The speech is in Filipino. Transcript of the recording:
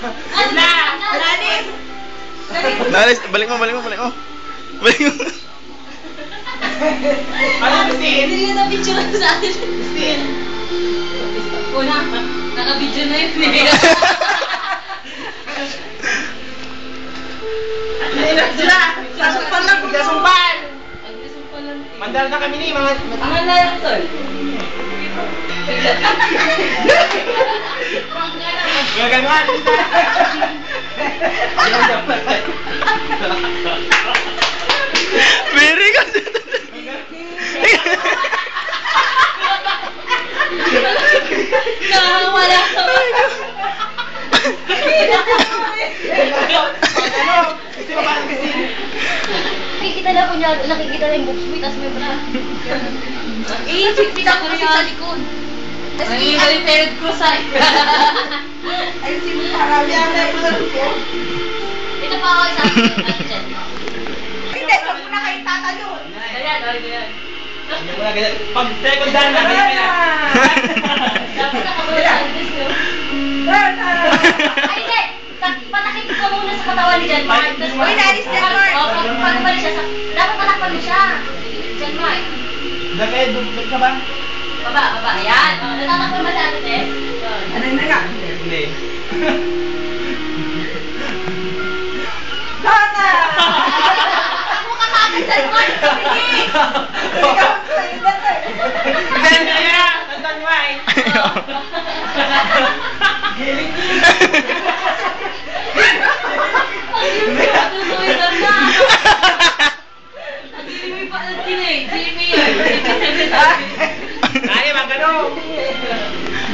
Na! Nalis! Nalis, balik mo. Balik mo. Ano Christine? Hindi na video na sa atin. Christine! Una, naka-video na yun eh. Nailan sila! Sasumpan lang, sasumpan! Ang gusto ko lang. Mandal na kami ni mga... Ang alam tol. Gaganuan! Very good. Nakakawala ka ba? Gusto mo ba ang Christine? Nakikita na po niya, nakikita na yung box mo, tapos may bra. Sipita ko kasi sa likod. Ay, balited ko sa Ay, sino parami ang Ito pa ako isang dyan. Hindi, saan muna kayo tatayo? Ganyan. Hindi mo na ganyan. Pag second down na, ganyan na. Dapat nakabulat ang gusto. Ay, hindi! Patakip ko muna sa katawan ni John Mark. Uy, naalis John Mark! Pag umalis siya sa... Dapat patakpan mo siya. John Mark. Dagay, dugtog ka ba? Baba. Ayan. Natatakpan ba sa atin, Tess? Ano yung naga? Hindi. Donna! Ako kakagad John Mark. Sige! Ikaw, Hindi, John Mark! Giling-giling!